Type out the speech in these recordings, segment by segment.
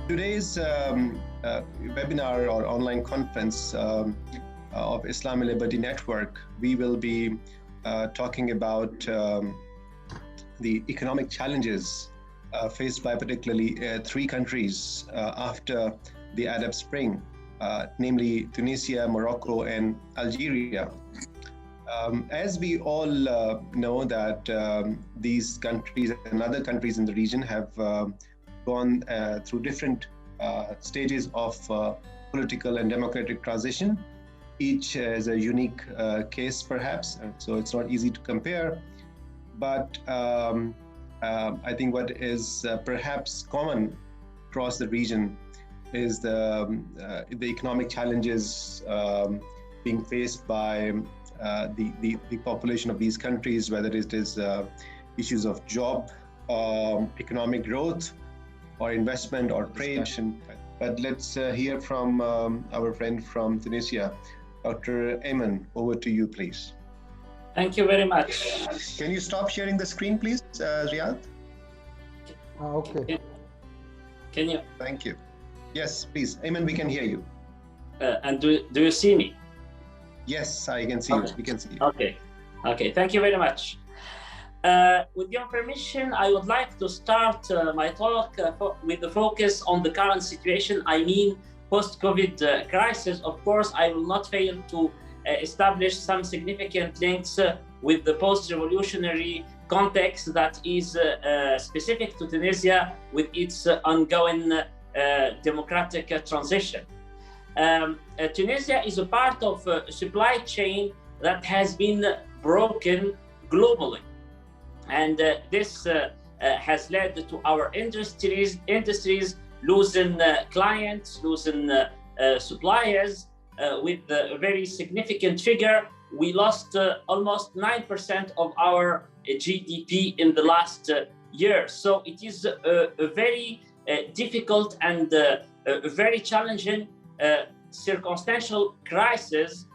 Today's webinar or online conference of Islam and Liberty Network, we will be talking about the economic challenges faced by particularly three countries after the Arab Spring, namely Tunisia, Morocco, and Algeria. As we all know that these countries and other countries in the region have gone through different stages of political and democratic transition. Each has a unique case perhaps, and so it's not easy to compare. But I think what is perhaps common across the region is the economic challenges being faced by the population of these countries, whether it is issues of job, economic growth, or investment or trade. But let's hear from our friend from Tunisia. Dr. Aymen, over to you, please. Thank you very much. Can you stop sharing the screen, please, Riyadh? Okay. Can you? Thank you. Yes, please. Aymen, we can hear you. And do you see me? Yes, I can see you. We can see you. Okay. Thank you very much. With your permission, I would like to start my talk with the focus on the current situation. I mean, post-COVID crisis. Of course, I will not fail to establish some significant links with the post-revolutionary context that is specific to Tunisia with its ongoing democratic transition. Tunisia is a part of a supply chain that has been broken globally. And this has led to our industries losing clients, losing suppliers with a very significant figure. We lost almost 9% of our GDP in the last year. So it is a very difficult and a very challenging circumstantial crisis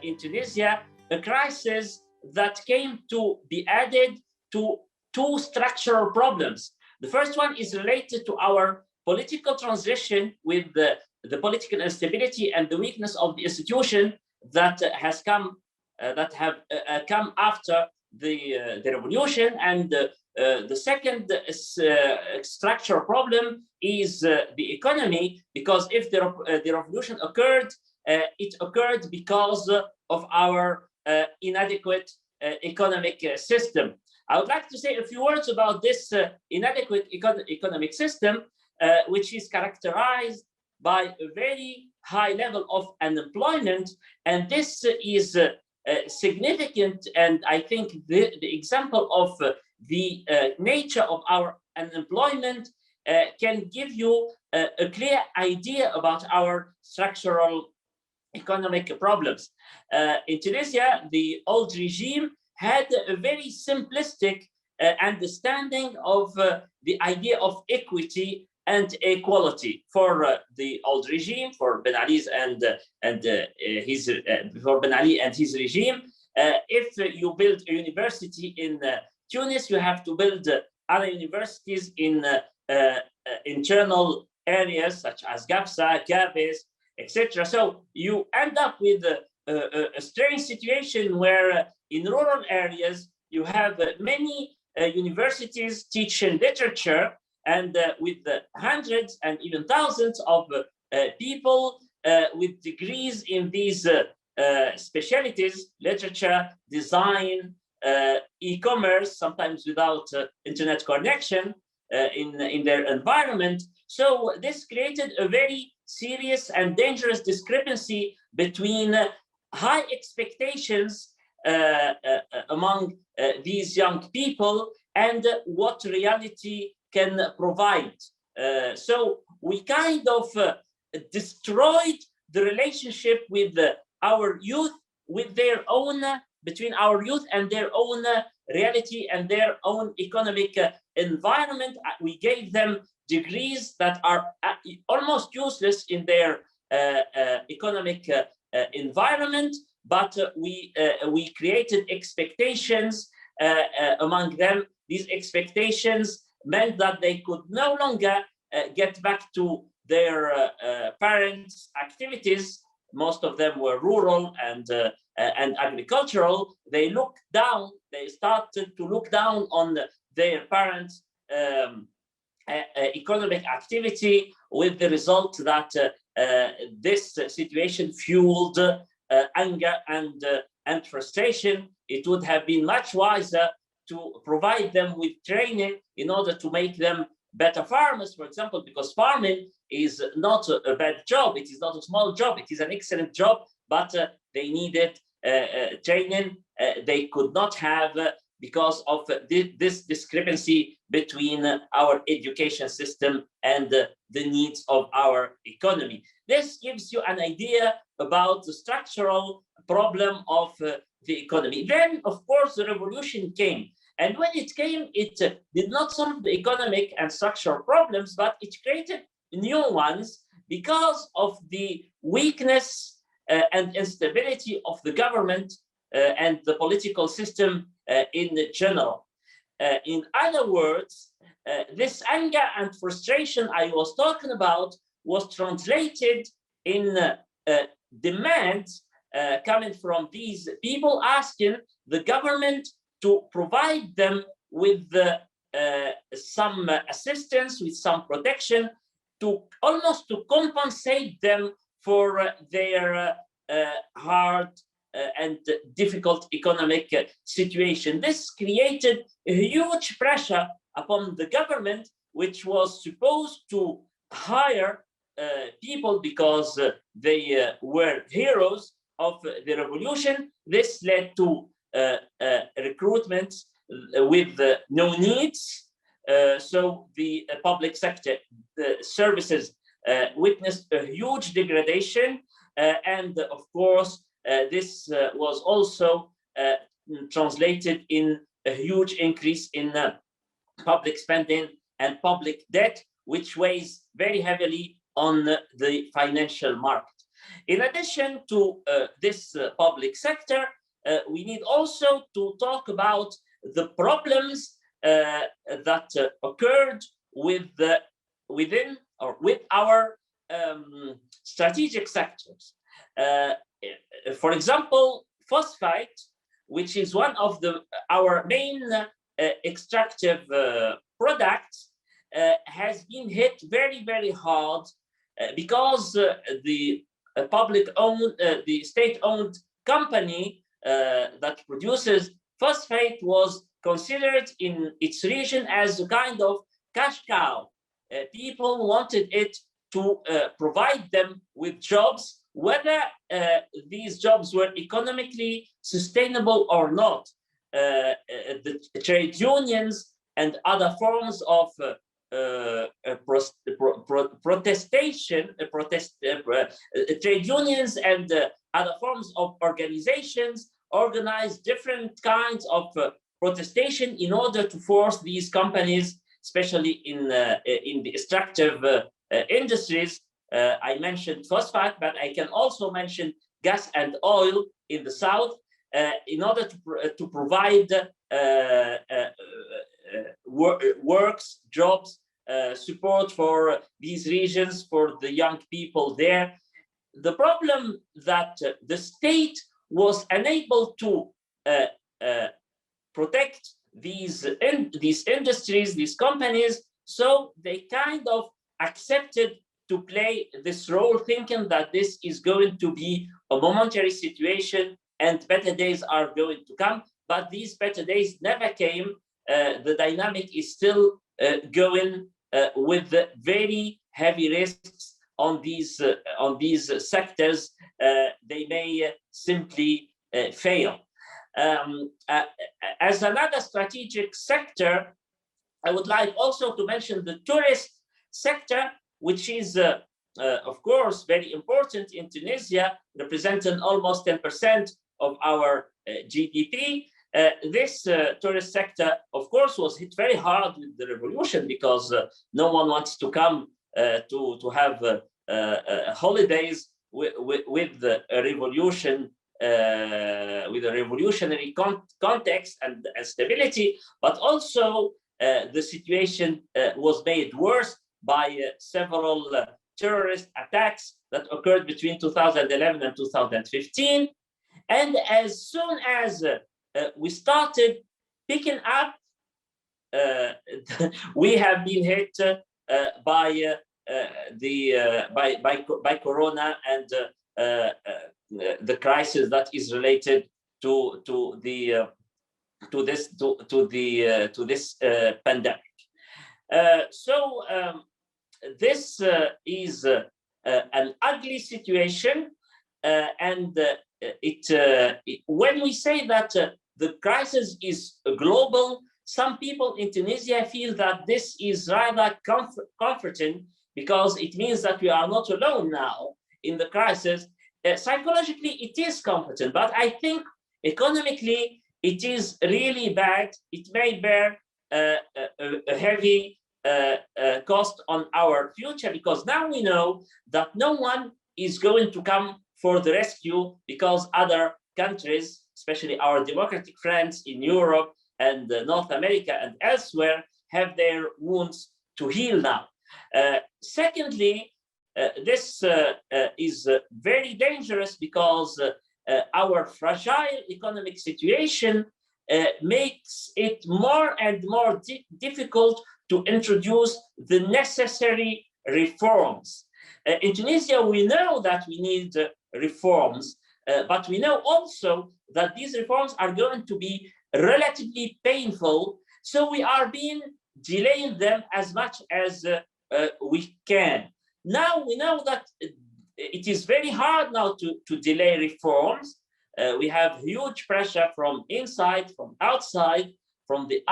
in Tunisia, a crisis that came to be added to two structural problems. The first one is related to our political transition with the political instability and the weakness of the institution that have come after the revolution. And the second structural problem is the economy, because if the revolution occurred, it occurred because of our inadequate economic system. I would like to say a few words about this inadequate economic system, which is characterized by a very high level of unemployment. And this is significant, and I think the example of the nature of our unemployment can give you a clear idea about our structural economic problems. In Tunisia, the old regime had a very simplistic understanding of the idea of equity and equality. For the old regime, for Ben Ali and his regime, if you build a university in Tunis, you have to build other universities in internal areas such as Gafsa, Gabes, etc. So you end up with a strange situation where in rural areas you have many universities teaching literature, and with hundreds and even thousands of people with degrees in these specialties: literature, design, e-commerce, sometimes without internet connection in their environment. So this created a very serious and dangerous discrepancy between high expectations among these young people and what reality can provide. So we kind of destroyed the relationship with our youth, with their own, between our youth and their own reality and their own economic environment. We gave them degrees that are almost useless in their economic environment, but we created expectations among them. These expectations meant that they could no longer get back to their parents' activities. Most of them were rural and agricultural. They started to look down on their parents' economic activity, with the result that this situation fueled anger and frustration. It would have been much wiser to provide them with training in order to make them better farmers, for example, because farming is not a bad job. It is not a small job. It is an excellent job, but they needed training they could not have because of this discrepancy between our education system and the needs of our economy. This gives you an idea about the structural problem of the economy. Then, of course, the revolution came. And when it came, it did not solve the economic and structural problems, but it created new ones because of the weakness and instability of the government and the political system in general. In other words, this anger and frustration I was talking about was translated in demands coming from these people asking the government to provide them with some assistance, with some protection, to almost to compensate them for their hard and difficult economic situation. This created a huge pressure upon the government, which was supposed to hire people because they were heroes of the revolution. This led to recruitment with no needs. So the public sector services witnessed a huge degradation. And of course, this was also translated in a huge increase in public spending and public debt, which weighs very heavily on the financial market. In addition to this public sector, we need also to talk about the problems that occurred within or with our strategic sectors. For example, phosphate, which is one of our main extractive products, has been hit very, very hard because the public-owned, the state-owned company that produces phosphate was considered in its region as a kind of cash cow. People wanted it to provide them with jobs, whether these jobs were economically sustainable or not. The trade unions and other forms of trade unions and other forms of organizations organized different kinds of protestation in order to force these companies, especially in the extractive industries. I mentioned phosphate, but I can also mention gas and oil in the south, in order to provide works, jobs, support for these regions, for the young people there. The problem that the state was unable to protect these industries, these companies, so they kind of accepted to play this role, thinking that this is going to be a momentary situation and better days are going to come. But these better days never came. The dynamic is still going with very heavy risks on these sectors. They may simply fail. As another strategic sector, I would like also to mention the tourist sector, which is, of course, very important in Tunisia, representing almost 10% of our GDP. This tourist sector, of course, was hit very hard with the revolution because no one wants to come to have holidays with a revolution, with a revolutionary context and stability. But also the situation was made worse by several terrorist attacks that occurred between 2011 and 2015. And as soon as we started picking up, we have been hit by Corona and the crisis that is related to this pandemic. This is an ugly situation, and when we say that the crisis is global, some people in Tunisia feel that this is rather comforting, because it means that we are not alone now in the crisis. Psychologically, it is comforting, but I think economically, it is really bad. It may bear a heavy cost on our future, because now we know that no one is going to come for the rescue, because other countries, especially our democratic friends in Europe and North America and elsewhere, have their wounds to heal now. Secondly, this is very dangerous, because our fragile economic situation makes it more and more difficult to introduce the necessary reforms. In Tunisia, we know that we need reforms, but we know also that these reforms are going to be relatively painful, so we are delaying them as much as we can. Now we know that it is very hard now to delay reforms. We have huge pressure from inside, from outside, from the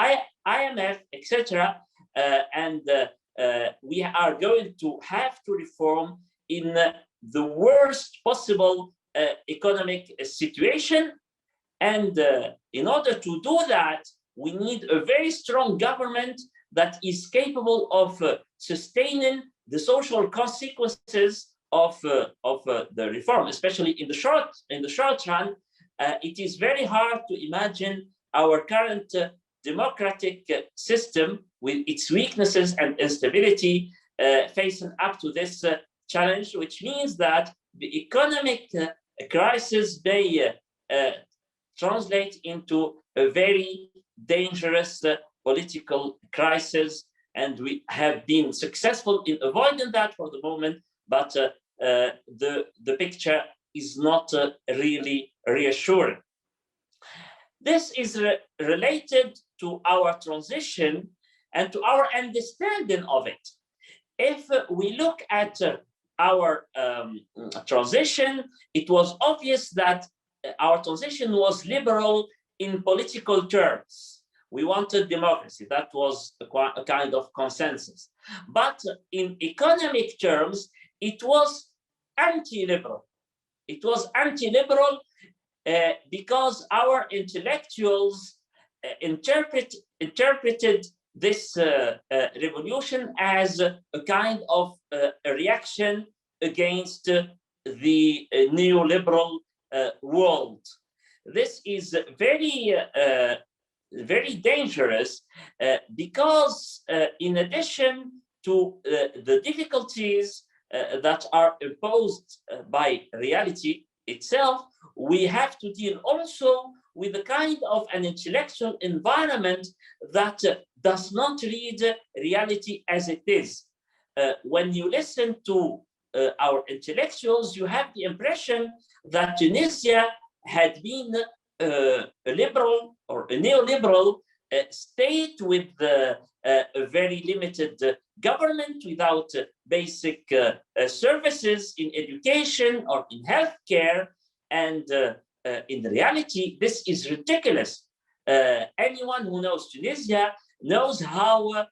IMF, etc. And we are going to have to reform in the worst possible economic situation. And in order to do that, we need a very strong government that is capable of sustaining the social consequences of the reform, especially in the short run. It is very hard to imagine our current democratic system, with its weaknesses and instability, facing up to this challenge, which means that the economic crisis may translate into a very dangerous political crisis, and we have been successful in avoiding that for the moment, but the picture is not really reassuring. This is related to our transition and to our understanding of it. If we look at our transition, it was obvious that our transition was liberal in political terms. We wanted democracy. That was a kind of consensus. But in economic terms, it was anti-liberal. It was anti-liberal because our intellectuals interpreted this revolution as a kind of a reaction against the neoliberal world. This is very, very dangerous because in addition to the difficulties that are imposed by reality itself, we have to deal also with a kind of an intellectual environment that does not read reality as it is. When you listen to our intellectuals, you have the impression that Tunisia had been a liberal or a neoliberal state with a very limited government, without basic services in education or in healthcare. And in reality, this is ridiculous. Anyone who knows Tunisia knows how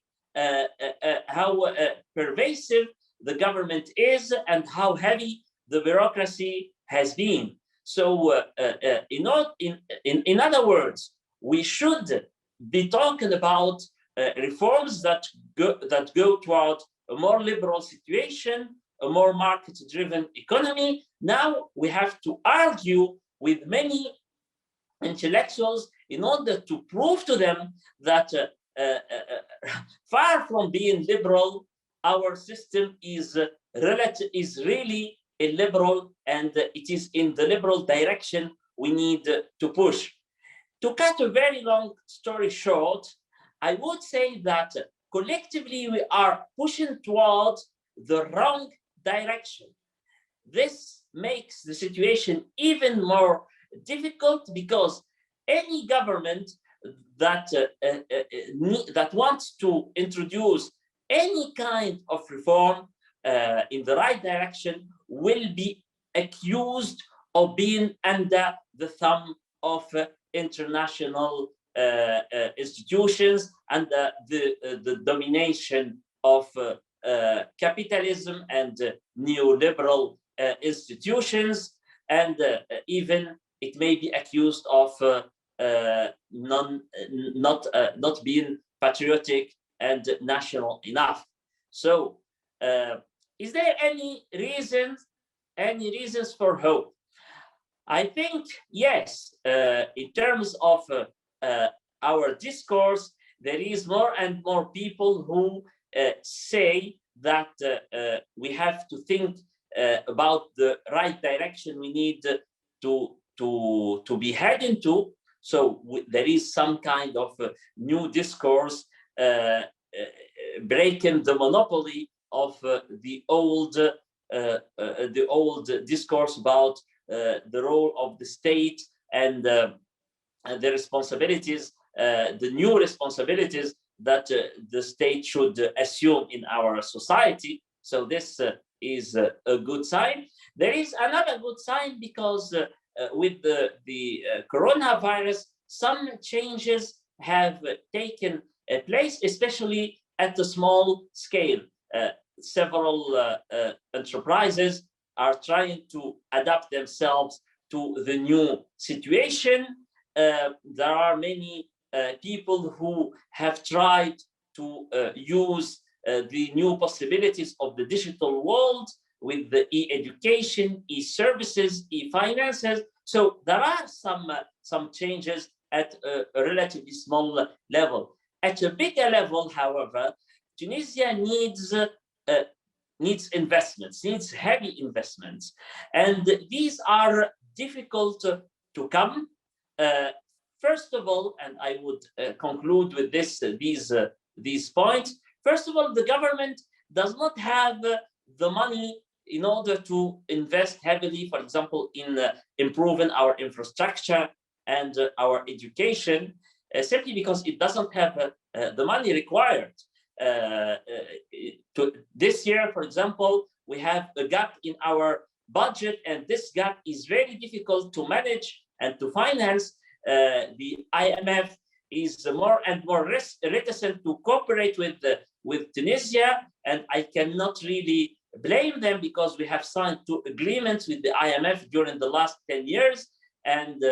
pervasive the government is and how heavy the bureaucracy has been. So in other words, we should be talking about reforms that go toward a more liberal situation, a more market-driven economy. Now we have to argue with many intellectuals in order to prove to them that far from being liberal, our system is really a liberal, and it is in the liberal direction we need to push. To cut a very long story short, I would say that collectively we are pushing towards the wrong direction. This makes the situation even more difficult because any government that that wants to introduce any kind of reform in the right direction will be accused of being under the thumb of international institutions and the domination of capitalism and neoliberal institutions, and even it may be accused of not being patriotic and national enough. So, is there any reasons for hope? I think yes. In terms of our discourse, there is more and more people who say that we have to think about the right direction we need to be heading to. So there is some kind of new discourse breaking the monopoly of the old discourse about the role of the state and the responsibilities, the new responsibilities that the state should assume in our society. So this is a good sign. There is another good sign because with the coronavirus, some changes have taken place, especially at the small scale. Several enterprises are trying to adapt themselves to the new situation. There are many people who have tried to use the new possibilities of the digital world with the e-education, e-services, e-finances. So there are some changes at a relatively small level. At a bigger level, however, Tunisia needs investments, needs heavy investments, and these are difficult to come. First of all, and I would conclude with these points. First of all, the government does not have the money in order to invest heavily, for example, in improving our infrastructure and our education, simply because it doesn't have the money required. This year, for example, we have a gap in our budget, and this gap is very difficult to manage and to finance. The IMF is more and more reticent to cooperate with Tunisia, and I cannot really blame them because we have signed 2 agreements with the IMF during the last 10 years, and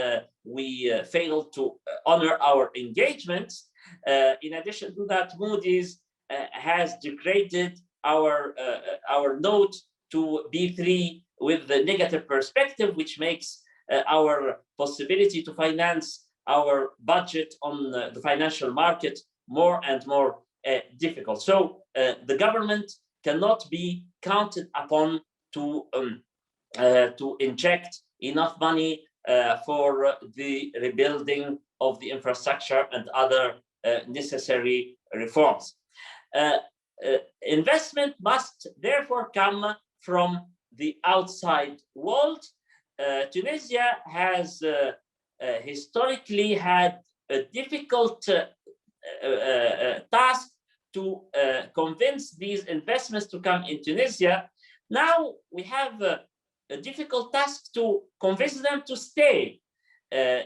we failed to honor our engagements. In addition to that, Moody's has degraded our note to B3 with the negative perspective, which makes our possibility to finance our budget on the financial market more and more difficult. So the government cannot be counted upon to inject enough money for the rebuilding of the infrastructure and other necessary reforms. Investment must therefore come from the outside world. Tunisia has historically had a difficult task to convince these investments to come in Tunisia. Now we have a difficult task to convince them to stay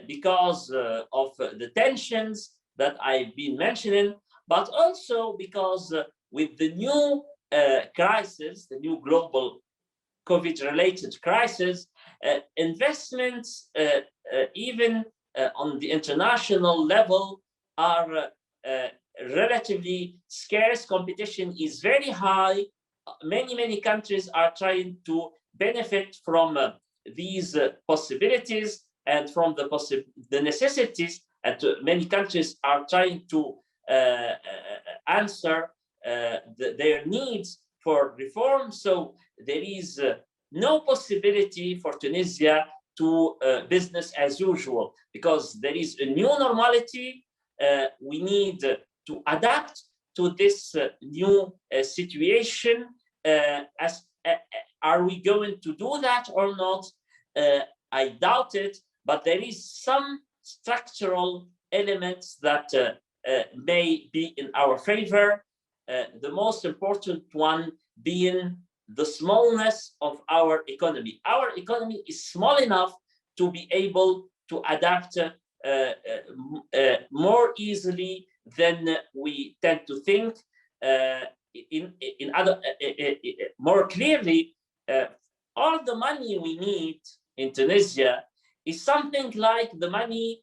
because of the tensions that I've been mentioning, but also because with the new crisis, the new global COVID-related crisis, investments, even on the international level, are relatively scarce. Competition is very high. Many countries are trying to benefit from these possibilities and from the necessities, and many countries are trying to answer their needs for reform. So there is no possibility for Tunisia to business as usual, because there is a new normality. We need to adapt to this new situation. Are we going to do that or not? I doubt it, but there is some structural elements that may be in our favor. The most important one being the smallness of our economy. Our economy is small enough to be able to adapt more easily than we tend to think. More clearly, all the money we need in Tunisia is something like the money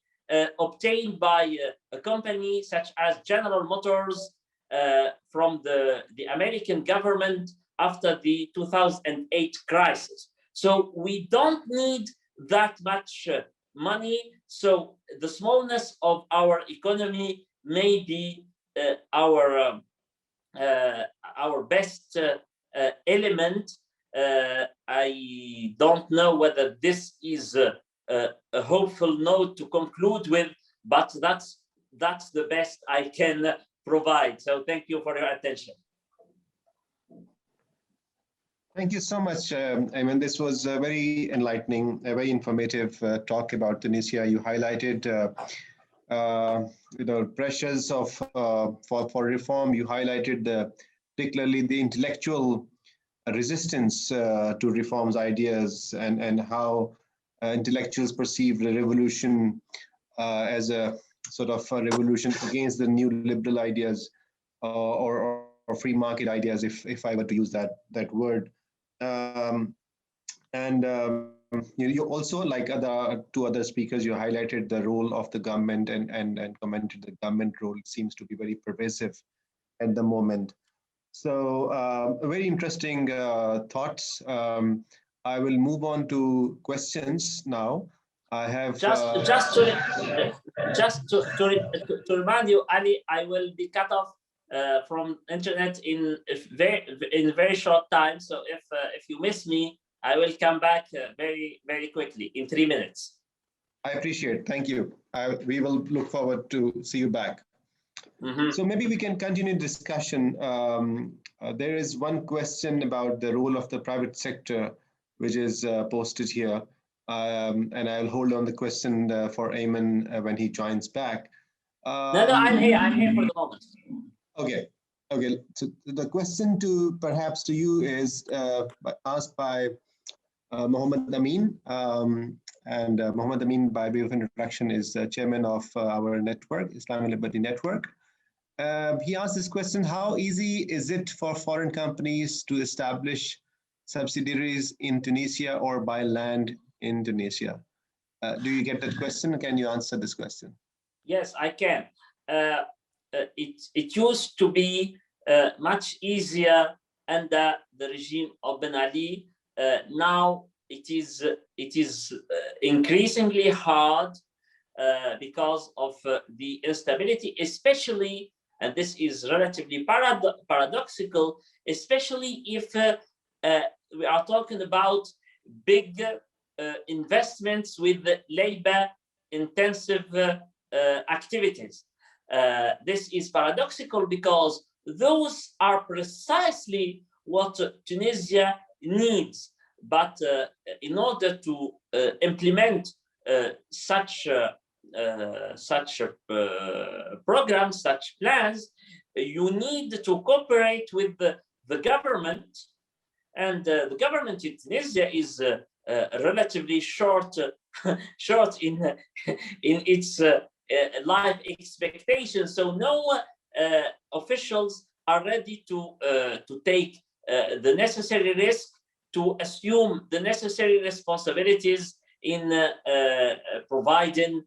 obtained by a company such as General Motors from the American government after the 2008 crisis. So we don't need that much money. So the smallness of our economy may be our best element. I don't know whether this is a hopeful note to conclude with, but that's the best I can provide. So thank you for your attention. Thank you so much, Aymen. This was a very enlightening, a very informative talk about Tunisia. You highlighted pressures of for reform. You highlighted particularly the intellectual resistance to reforms ideas, and how intellectuals perceive the revolution as a sort of a revolution against the new liberal ideas or free market ideas, if I were to use that word. You also, like two other speakers, you highlighted the role of the government and commented the government role seems to be very pervasive at the moment. So very interesting thoughts. I will move on to questions now. I have just to remind you, Ali, I will be cut off from internet in very short time. So if you miss me, I will come back very quickly in 3 minutes. I appreciate it. Thank you. We will look forward to see you back. Mm-hmm. So maybe we can continue discussion. There is one question about the role of the private sector, which is posted here. And I'll hold on the question for Aymen when he joins back. No, I'm here for the moment. Okay. So the question perhaps to you is asked by Mohammed Amin. And Mohammed Amin, by way of introduction, is the chairman of our network, Islamic Liberty Network. He asked this question: how easy is it for foreign companies to establish subsidiaries in Tunisia or buy land in Tunisia? Do you get that question? Can you answer this question? Yes, I can. It used to be much easier under the regime of Ben Ali. Now it is increasingly hard because of the instability, especially, and this is relatively paradoxical, especially if we are talking about big investments with labor-intensive activities. This is paradoxical because those are precisely what Tunisia needs. But in order to implement such programs, such plans, you need to cooperate with the government, and the government in Tunisia is relatively short in its life expectations. So no officials are ready to take the necessary risk, to assume the necessary responsibilities in providing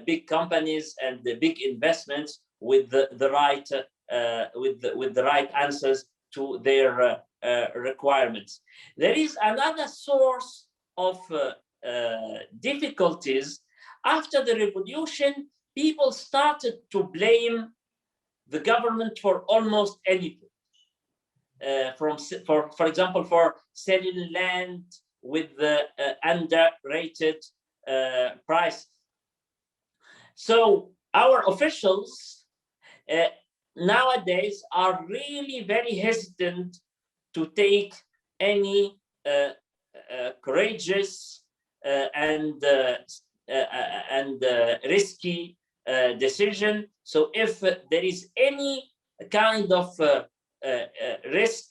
big companies and the big investments with the right answers to their requirements. There is another source of difficulties. After the revolution, people started to blame the government for almost anything. for example, for selling land with the underrated price. So our officials nowadays are really very hesitant to take any courageous and risky decision. So if there is any kind of risk,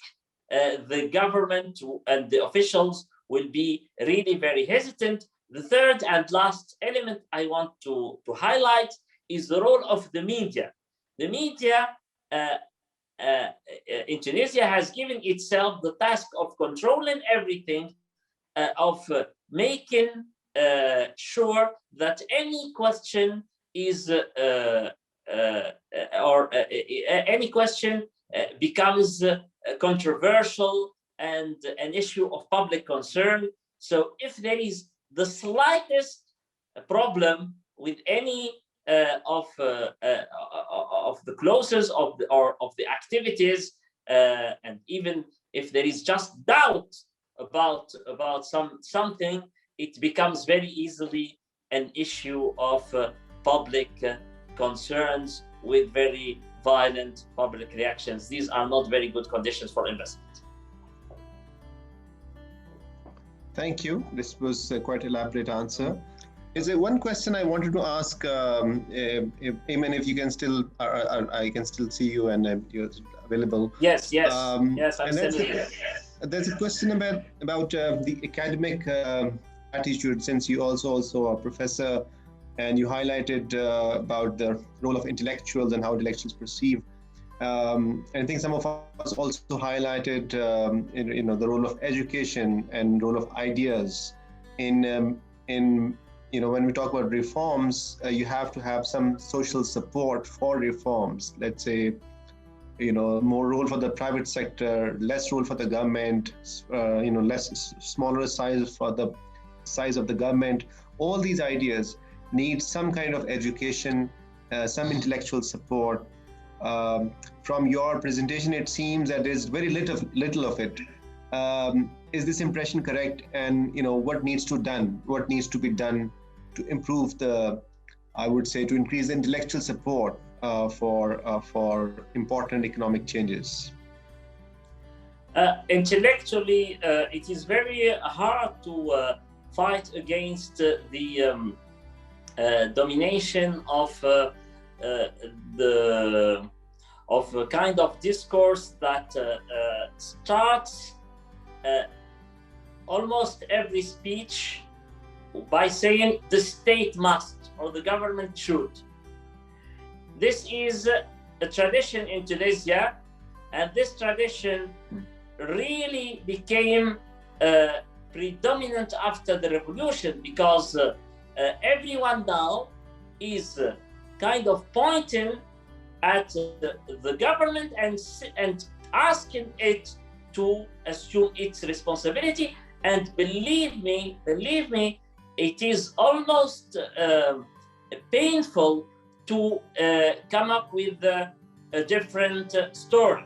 the government and the officials will be really very hesitant. The third and last element I want to highlight is the role of the media. The media in Tunisia has given itself the task of controlling everything, of making sure that any question is any question becomes controversial and an issue of public concern. So if there is the slightest problem with any of the clauses of the activities, and even if there is just doubt about something, it becomes very easily an issue of public concerns with very violent public reactions. These are not very good conditions for investment. Thank you. This was a quite elaborate answer. Is there one question I wanted to ask, Aymen, if you can still, I can still see you and you're available. Yes, I'm still here. There's a question about the academic attitude, since you also a professor, and you highlighted about the role of intellectuals and how intellectuals perceive. And I think some of us also highlighted, the role of education and role of ideas in when we talk about reforms, you have to have some social support for reforms. Let's say, more role for the private sector, less role for the government, smaller size for the size of the government. All these ideas need some kind of education, some intellectual support. From your presentation, it seems that there's very little of it. Is this impression correct? And what needs to be done to improve I would say, to increase the intellectual support for important economic changes? Intellectually, it is very hard to fight against the domination of a kind of discourse that starts almost every speech by saying the state must or the government should. This is a tradition in Tunisia, and this tradition really became predominant after the revolution, because everyone now is kind of pointing at the government and asking it to assume its responsibility. And believe me, it is almost painful to come up with a different story.